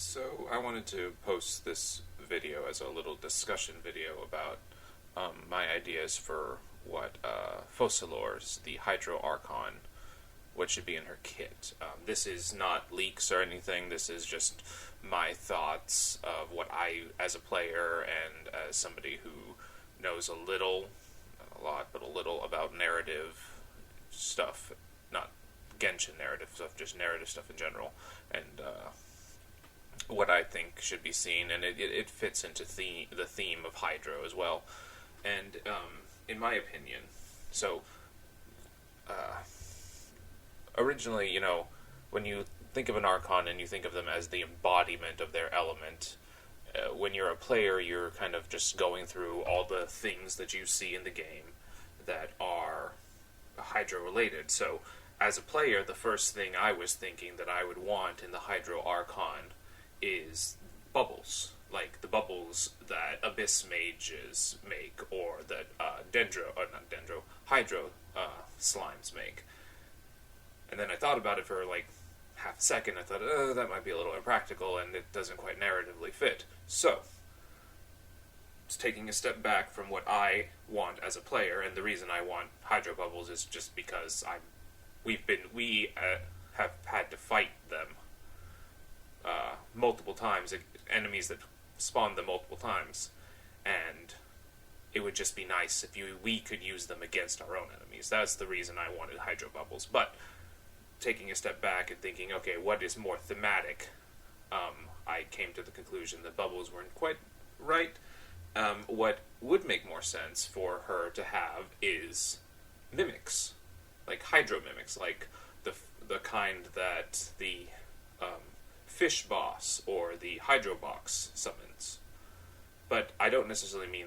So I wanted to post this video as a little discussion video about my ideas for what Focalors, the Hydro Archon, what should be in her kit. This is not leaks or anything, this is just my thoughts of what I, as a player and as somebody who knows a little, not a lot, but a little about narrative stuff, not Genshin narrative stuff, just narrative stuff in general, and what I think should be seen, and it fits into the theme of Hydro as well. And in my opinion, so originally, when you think of an Archon and you think of them as the embodiment of their element, when you're a player, you're kind of just going through all the things that you see in the game that are Hydro related. So as a player, the first thing I was thinking that I would want in the Hydro Archon is bubbles, like the bubbles that Abyss Mages make, or that Hydro slimes make. And then I thought about it for like half a second. I thought, that might be a little impractical, and it doesn't quite narratively fit. So, it's taking a step back from what I want as a player, and the reason I want Hydro bubbles is just because we have had to fight them multiple times, enemies that spawn them multiple times, and it would just be nice if we could use them against our own enemies. That's the reason I wanted Hydro bubbles. But taking a step back and thinking, okay, what is more thematic? I came to the conclusion that bubbles weren't quite right. What would make more sense for her to have is mimics, like Hydro mimics, like the kind that the Fish Boss or the Hydro Box summons. But I don't necessarily mean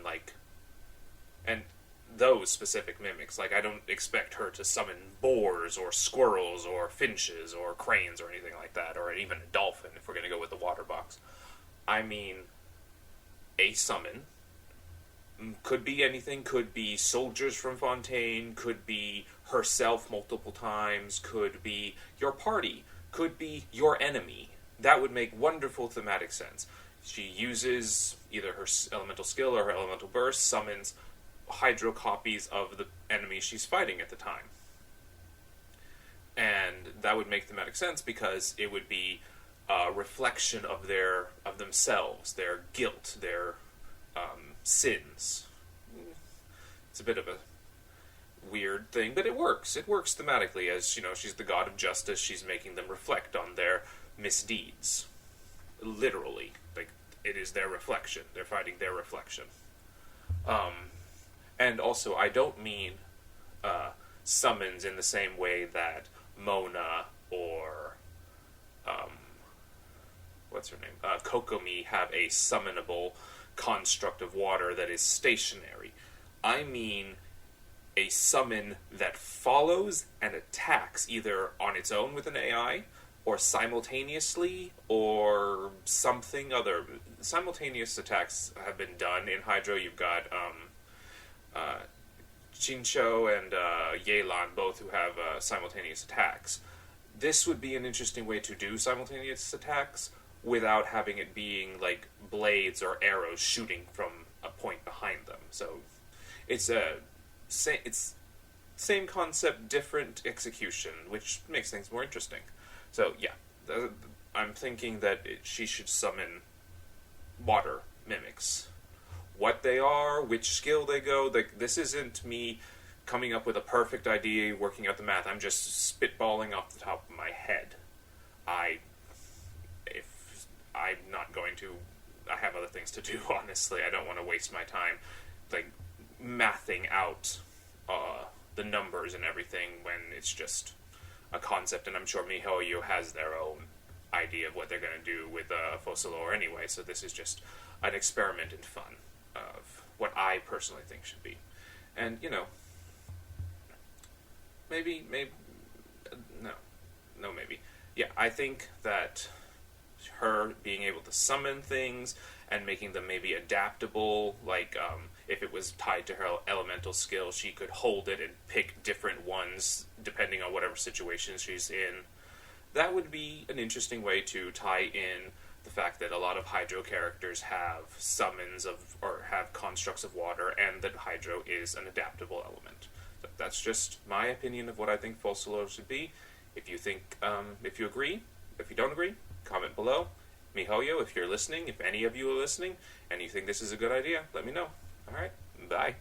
and those specific mimics. Like, I don't expect her to summon boars or squirrels or finches or cranes or anything like that, or even a dolphin if we're going to go with the water box. I mean, a summon. Could be anything, could be soldiers from Fontaine, could be herself multiple times, could be your party, could be your enemy. That would make wonderful thematic sense. She uses either her elemental skill or her elemental burst, summons Hydro copies of the enemy she's fighting at the time. And that would make thematic sense because it would be a reflection of themselves, their guilt, their sins. It's a bit of a weird thing, but it works. It works thematically, as she's the god of justice. She's making them reflect on their misdeeds. Literally, like, it is their reflection. They're fighting their reflection. And also, I don't mean summons in the same way that Mona or what's her name? Kokomi have a summonable construct of water that is stationary. I mean a summon that follows and attacks either on its own with an AI or simultaneously or something other. Simultaneous attacks have been done in Hydro. You've got Chincho and Yelan, both who have simultaneous attacks. This would be an interesting way to do simultaneous attacks without having it being like blades or arrows shooting from a point behind them. So it's same concept, different execution, which makes things more interesting. So yeah, I'm thinking that she should summon water mimics. What they are, which skill they go, this isn't me coming up with a perfect idea, working out the math. I'm just spitballing off the top of my head. I have other things to do, honestly. I don't want to waste my time, mathing out the numbers and everything when it's just a concept, and I'm sure MiHoYo has their own idea of what they're going to do with Focalor anyway, so this is just an experiment in fun of what I personally think should be. And, maybe, yeah, I think that her being able to summon things and making them maybe adaptable, if it was tied to her elemental skill, she could hold it and pick different ones depending on whatever situation she's in. That would be an interesting way to tie in the fact fact that a lot of Hydro characters have summons of, or have constructs of water, and that Hydro is an adaptable element. So that's just my opinion of what I think Focalors should be. If you think, if you agree, if you don't agree, comment below. Mihoyo, if you're listening, if any of you are listening, and you think this is a good idea, let me know. Alright, bye.